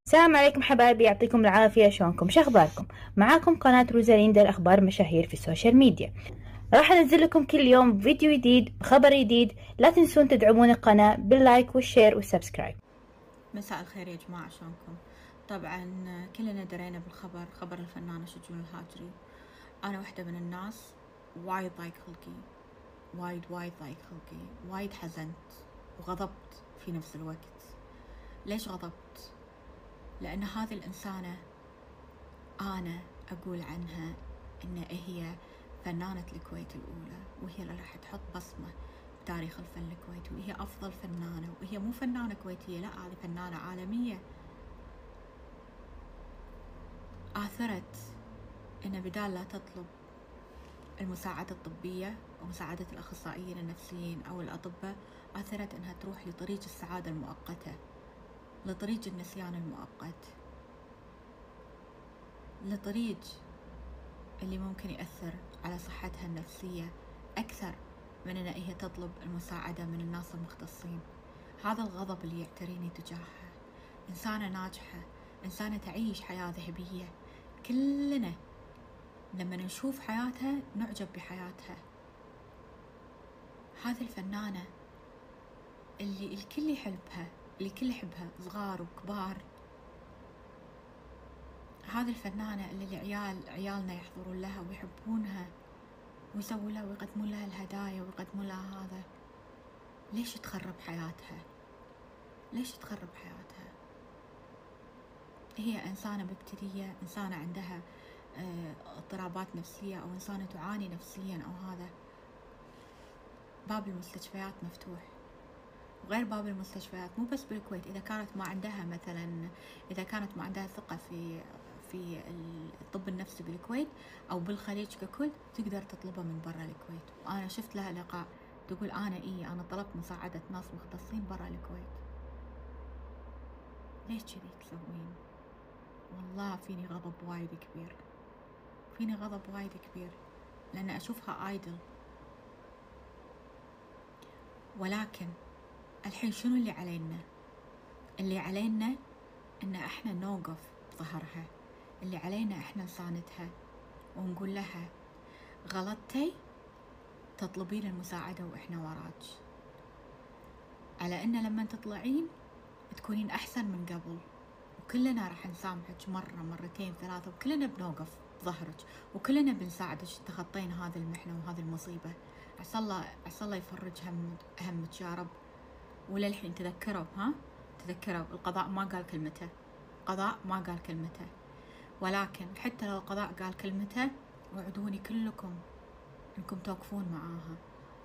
السلام عليكم حبايبي، يعطيكم العافية. شلونكم؟ شخباركم؟ معاكم قناة روزاليندا الأخبار مشاهير في السوشيال ميديا. راح أنزل لكم كل يوم فيديو جديد بخبر جديد. لا تنسون تدعمون القناة باللايك والشير والسبسكرايب. مساء الخير يا جماعة، شلونكم؟ طبعا كلنا درينا بالخبر، خبر الفنانة شجون الهاجري. أنا واحدة من الناس وايد ضايق خلقي، وايد ضايق خلقي، وايد حزنت وغضبت في نفس الوقت. ليش غضبت؟ لأن هذه الإنسانة أنا أقول عنها إن هي فنانة الكويت الأولى، وهي اللي راح تحط بصمة بتاريخ الفن الكويتي، وهي أفضل فنانة، وهي مو فنانة كويتية، لا، هذه فنانة عالمية. آثرت إن بدال لا تطلب المساعدة الطبية ومساعدة الأخصائيين النفسيين أو الأطباء، آثرت إنها تروح لطريق السعادة المؤقتة، لطريق النسيان المؤقت، لطريق اللي ممكن يأثر على صحتها النفسية أكثر من إن هي تطلب المساعدة من الناس المختصين. هذا الغضب اللي يعتريني تجاهها. إنسانة ناجحة، إنسانة تعيش حياة ذهبية. كلنا لما نشوف حياتها نعجب بحياتها. هذه الفنانة اللي الكل يحبها، اللي الكل يحبها، صغار وكبار. هذه الفنانة اللي عيالنا يحضرون لها ويحبونها ويسوون لها ويقدمون لها الهدايا ويقدمون لها هذا. ليش تخرب حياتها؟ ليش تخرب حياتها؟ هي إنسانة مبتلية، إنسانة عندها اضطرابات نفسية، أو إنسانة تعاني نفسيا، أو هذا. باب المستشفيات مفتوح، وغير باب المستشفيات مو بس بالكويت. إذا كانت ما عندها مثلا، إذا كانت ما عندها ثقة في الطب النفسي بالكويت أو بالخليج ككل، تقدر تطلبه من برا الكويت. وأنا شفت لها لقاء تقول أنا طلبت مساعدة ناس مختصين برا الكويت. ليش كذي تسوين؟ والله فيني غضب وايد كبير، فيني غضب وايد كبير، لأن أشوفها آيدل. ولكن الحين شنو اللي علينا؟ اللي علينا إن إحنا نوقف بظهرها، اللي علينا إحنا نساندها ونقول لها غلطتي، تطلبين المساعدة وإحنا وراك، على إن لما تطلعين تكونين أحسن من قبل، وكلنا راح نسامحك مرة مرتين ثلاثة، وكلنا بنوقف بظهرك، وكلنا بنساعدك تخطين هذه المحنة وهذه المصيبة. عسى الله يفرج همك يا رب. وللحين تذكروا القضاء ما قال كلمته، القضاء ما قال كلمته. ولكن حتى لو القضاء قال كلمته، وعدوني كلكم انكم توقفون معاها،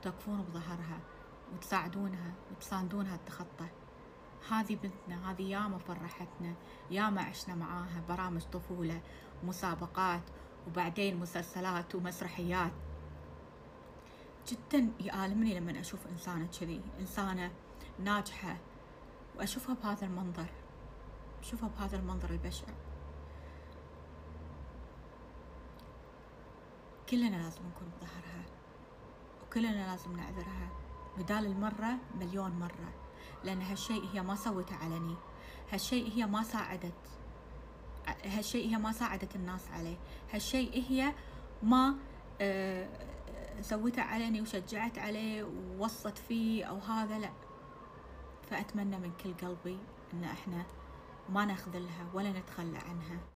توقفون بظهرها وتساعدونها وتساندونها تتخطى. هذه بنتنا، هذه ياما فرحتنا، ياما عشنا معاها برامج طفولة ومسابقات، وبعدين مسلسلات ومسرحيات. جدا يؤلمني لما أشوف إنسانة كذي، إنسانة ناجحة، وأشوفها بهذا المنظر، أشوفها بهذا المنظر البشع. كلنا لازم نكون بظهرها، وكلنا لازم نعذرها بدال المرة مليون مرة، لأن هالشيء هي ما سوته علني، هالشيء هي ما ساعدت الناس عليه، هالشيء هي ما سوته علني وشجعت عليه ووصت فيه أو هذا، لا. فأتمنى من كل قلبي إن إحنا ما نخذلها ولا نتخلى عنها.